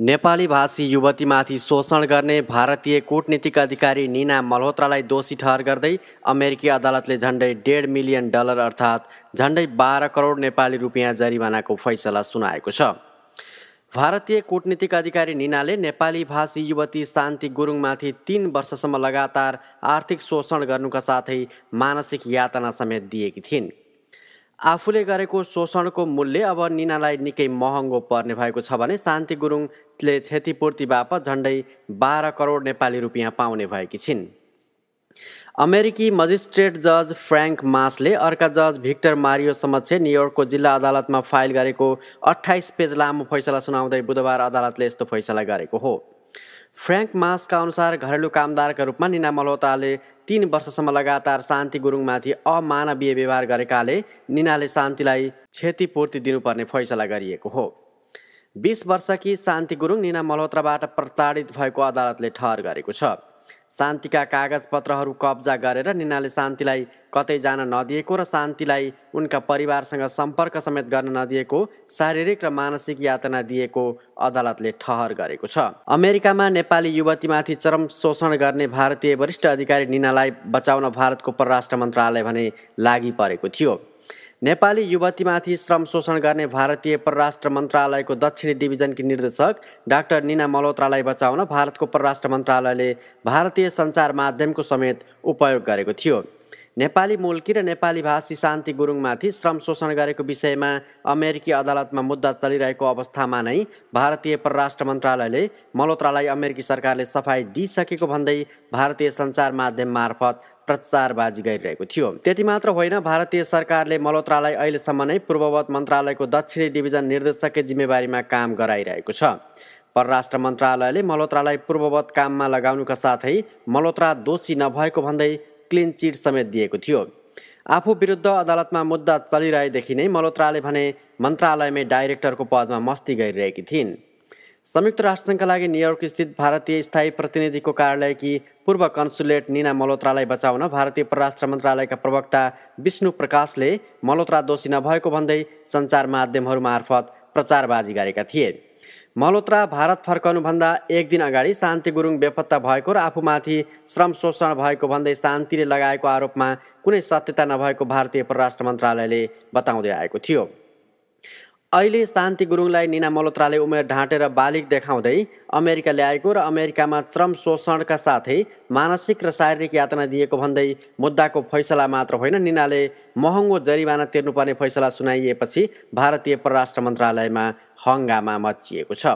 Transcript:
नेपाली भाषी युवतीमाथि शोषण गर्ने भारतीय कूटनीतिक अधिकारी निना मल्होत्रालाई दोषी ठहर गर्दै अमेरिकी अदालतले झन्डै $1.5 मिलियन अर्थात् झन्डै 12 करोड नेपाली रुपियाँ जरिवानाको फैसला सुनाएको छ। भारतीय कूटनीतिक अधिकारी निनाले नेपाली भाषी युवती शान्ति गुरुङमाथि 3 वर्षसम्म लगातार आर्थिक शोषण गर्नुका साथै मानसिक यातना समेत दिएकी थिइन्। आफूले गरेको शोषणको मूल्य अब निनालाई निकै महँगो पर्ने भएको छ भने शान्ति गुरुङले क्षतिपूर्ति बापत झन्डै 12 करोड नेपाली रुपियाँ पाउने भएकी छिन्। अमेरिकी मजिस्ट्रेट जज फ्र्याङ्क मासले अर्का जज भिक्टर मारियो समक्ष न्युयोर्कको जिल्ला अदालतमा फाइल गरेको 28 पेज लामो फैसला सुनाउँदै बुधबार अदालतले यस्तो फैसला गरेको हो। फ्र्याङ्क मासका अनुसार घरेलु कामदारका रूपमा निना मल्होत्राले 3 वर्षसम्म लगातार शान्ति गुरुङमाथि अमानवीय व्यवहार गरेकाले निनाले शान्तिलाई क्षतिपूर्ति दिनुपर्ने फैसला गरिएको हो। 20 वर्षकी शान्ति गुरुङ निना मल्होत्राबाट प्रताडित भएको अदालतले ठहर गरेको छ। शान्तिका कागजपत्रहरू कब्जा गरेर निनाले शान्तिलाई कतै जान नदिएको र शान्तिलाई उनका परिवारसँग सम्पर्क समेत गर्न नदिएको, शारीरिक र मानसिक यातना दिएको अदालतले ठहर गरेको छ। अमेरिकामा नेपाली युवतीमाथि चरम शोषण गर्ने भारतीय वरिष्ठ अधिकारी निनालाई बचाउन भारतको परराष्ट्र मन्त्रालय भने लागि परेको थियो। नेपाली युवतीमाथि श्रम शोषण गर्ने भारतीय परराष्ट्र मन्त्रालयको दक्षिणी डिभिजनकी निर्देशक डाक्टर निना मल्होत्रालाई बचाउन भारतको परराष्ट्र मन्त्रालयले भारतीय सञ्चार माध्यमको समेत उपयोग गरेको थियो। नेपाली मूलकी र नेपाली भाषी शान्ति गुरुङमाथि श्रम शोषण गरेको विषयमा अमेरिकी अदालतमा मुद्दा चलिरहेको अवस्थामा नै भारतीय परराष्ट्र मन्त्रालयले मल्होत्रालाई अमेरिकी सरकारले सफाई दिइसकेको भन्दै भारतीय सञ्चार माध्यम मार्फत प्रचारबाजी गरिरहेको थियो। त्यति मात्र होइन, भारतीय सरकारले मल्होत्रालाई अहिलेसम्म नै पूर्ववत मन्त्रालयको दक्षिणी डिभिजन निर्देशककै जिम्मेवारीमा काम गराइरहेको छ। परराष्ट्र मन्त्रालयले मल्होत्रालाई पूर्ववत काममा लगाउनुका साथै मल्होत्रा दोषी नभएको भन्दै क्लिन चिट समेत दिएको थियो। आफू विरुद्ध अदालतमा मुद्दा चलिरहेदेखि नै मल्होत्राले भने मन्त्रालयमै डाइरेक्टरको पदमा मस्ती गरिरहेकी थिइन्। संयुक्त राष्ट्रसङ्घका लागि न्युयोर्क स्थित भारतीय स्थायी प्रतिनिधिको कार्यालयकी पूर्व कन्सुलेट निना मल्होत्रालाई बचाउन भारतीय परराष्ट्र मन्त्रालयका प्रवक्ता विष्णु प्रकाशले मल्होत्रा दोषी नभएको भन्दै सञ्चार माध्यमहरू मार्फत प्रचारबाजी गरेका थिए। मल्होत्रा भारत फर्कनुभन्दा 1 दिन अगाडि शान्ति गुरुङ बेपत्ता भएको र आफूमाथि श्रम शोषण भएको भन्दै शान्तिले लगाएको आरोपमा कुनै सत्यता नभएको भारतीय परराष्ट्र मन्त्रालयले बताउँदै आएको थियो। अहिले शान्ति गुरुङलाई निना मल्होत्राले उमेर ढाँटेर बालिग देखाउँदै अमेरिका ल्याएको र अमेरिकामा चरम शोषणका साथै मानसिक र शारीरिक यातना दिएको भन्दै मुद्दाको फैसला मात्र होइन, निनाले महँगो जरिवाना तिर्नुपर्ने फैसला सुनाइएपछि भारतीय परराष्ट्र मन्त्रालयमा हङ्गामा मच्चिएको छ।